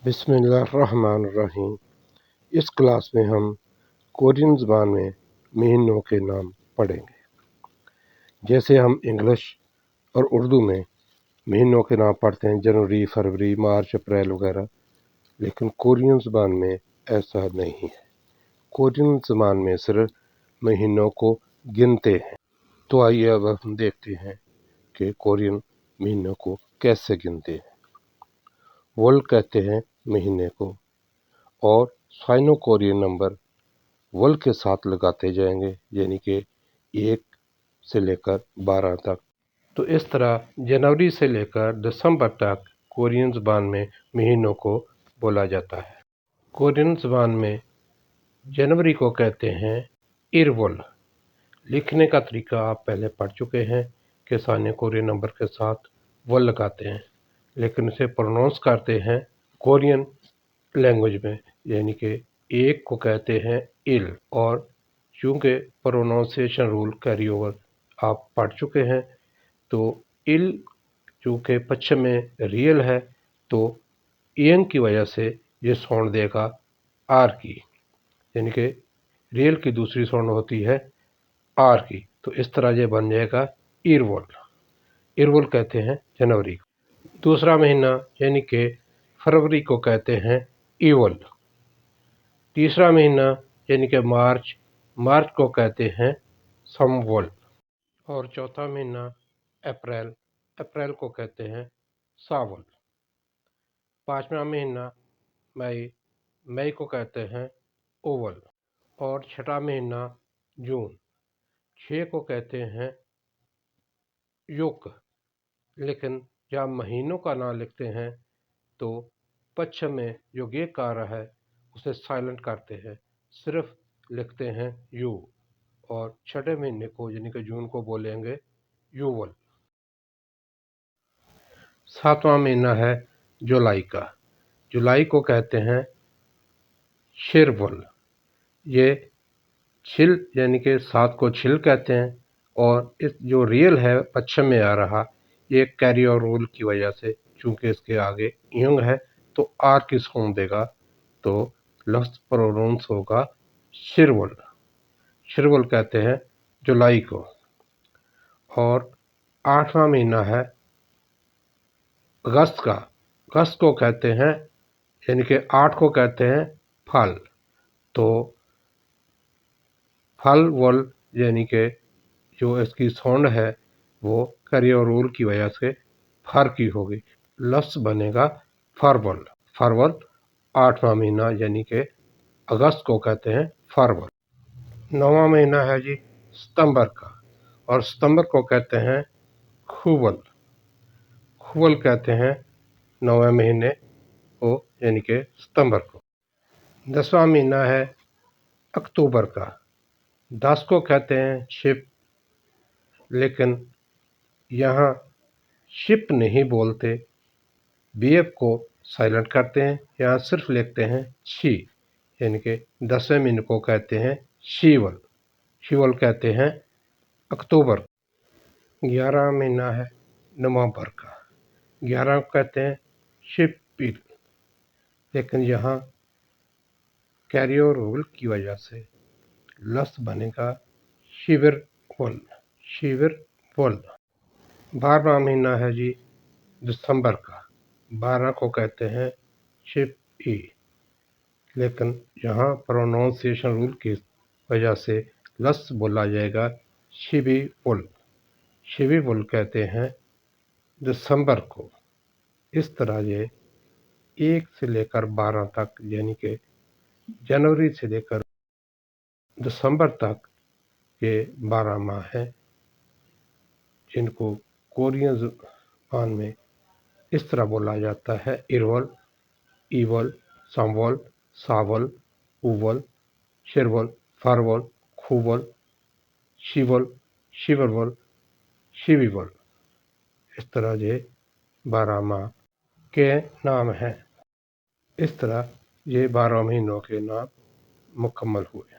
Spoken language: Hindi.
बिस्मिल्लाहिर्रहमानिर्रहीम। इस क्लास में हम कोरियन ज़बान में महीनों के नाम पढ़ेंगे। जैसे हम इंग्लिश और उर्दू में महीनों के नाम पढ़ते हैं, जनवरी, फरवरी, मार्च, अप्रैल वगैरह, लेकिन कोरियन ज़बान में ऐसा नहीं है। कोरियन ज़बान में सिर्फ महीनों को गिनते हैं। तो आइए अब हम देखते हैं कि कोरियन महीनों को कैसे गिनते हैं। वोल कहते हैं महीने को, और साइनो कोरियन नंबर वोल के साथ लगाते जाएंगे, यानी कि 1 से लेकर 12 तक। तो इस तरह जनवरी से लेकर दिसंबर तक कोरियन ज़बान में महीनों को बोला जाता है। कोरियन ज़बान में जनवरी को कहते हैं इरवोल। लिखने का तरीका आप पहले पढ़ चुके हैं कि साइनो कोरियन नंबर के साथ वोल लगाते हैं, लेकिन इसे प्रोनाउंस करते हैं कोरियन लैंग्वेज में, यानी कि एक को कहते हैं इल। और चूँकि प्रोनाउंसिएशन रूल कैरी ओवर आप पढ़ चुके हैं, तो इल चूँकि पश्चिम में रियल है, तो ईएन की वजह से ये साउंड देगा आर की, यानी कि रियल की दूसरी साउंड होती है आर की। तो इस तरह ये बन जाएगा इरवोल। इरवोल कहते हैं जनवरी को। दूसरा महीना यानी कि फरवरी को कहते हैं ईवल। तीसरा महीना यानी कि मार्च को कहते हैं समवोल। और चौथा महीना अप्रैल को कहते हैं सावल। पांचवा महीना मई को कहते हैं ओवल। और छठा महीना जून, 6 को कहते हैं युक। लेकिन जब महीनों का नाम लिखते हैं तो पश्चिम में जो गे कार है उसे साइलेंट करते हैं, सिर्फ लिखते हैं यू। और छठे महीने को यानी कि जून को बोलेंगे यूवल। सातवां महीना है जुलाई का। जुलाई को कहते हैं शिरवल। ये छिल यानी कि 7 को छिल कहते हैं, और इस जो रियल है पश्चिम में आ रहा, ये कैरी और रूल की वजह से चूंकि इसके आगे यंग है तो आर की साउंड देगा, तो लफ्ज़ प्रोनाउंस होगा शिरवल। शिरवल कहते हैं जुलाई को। और 8वां महीना है अगस्त का। अगस्त को कहते हैं, यानी कि 8 को कहते हैं फल। तो फल वल यानी कि जो इसकी साउंड है वो कैरी और रूल की वजह से फर की होगी, लफ्ज़ बनेगा फरवल। फरवल 8वां महीना यानी कि अगस्त को कहते हैं फरवल। 9वां महीना है जी सितंबर का, और सितंबर को कहते हैं खुवल। खुवल कहते हैं 9वें महीने को, यानी कि सितंबर को। 10वां महीना है अक्टूबर का। 10 को कहते हैं शिप, लेकिन यहाँ शिप नहीं बोलते, बीएफ को साइलेंट करते हैं, यहाँ सिर्फ लिखते हैं शी, यानी कि 10वें महीने को कहते हैं शीवल। शीवल कहते हैं अक्टूबर। 11वां महीना है नवंबर का। 11 को कहते हैं शिपिल, लेकिन यहाँ कैरी और रूल की वजह से लफ्ज़ बनेगा शिविर वल। शिविर वल। 12वां महीना है जी दिसंबर का। 12 को कहते हैं शिप ई, लेकिन यहाँ प्रोनाउंसिएशन रूल की वजह से लफ्ज़ बोला जाएगा शिबी वुल। शिबी वुल कहते हैं दिसंबर को। इस तरह ये 1 से लेकर 12 तक, यानी कि जनवरी से लेकर दिसंबर तक के 12 माह हैं, जिनको कोरियन ज़बान में इस तरह बोला जाता है इरवल, ईवल, समवल, सावल, उवल, शिरवल, फरवल, खुवल, शिवल, शिवरवल, शिविवल। इस तरह ये 12 माह के नाम हैं। इस तरह ये 12 महीनों के नाम मुकम्मल हुए।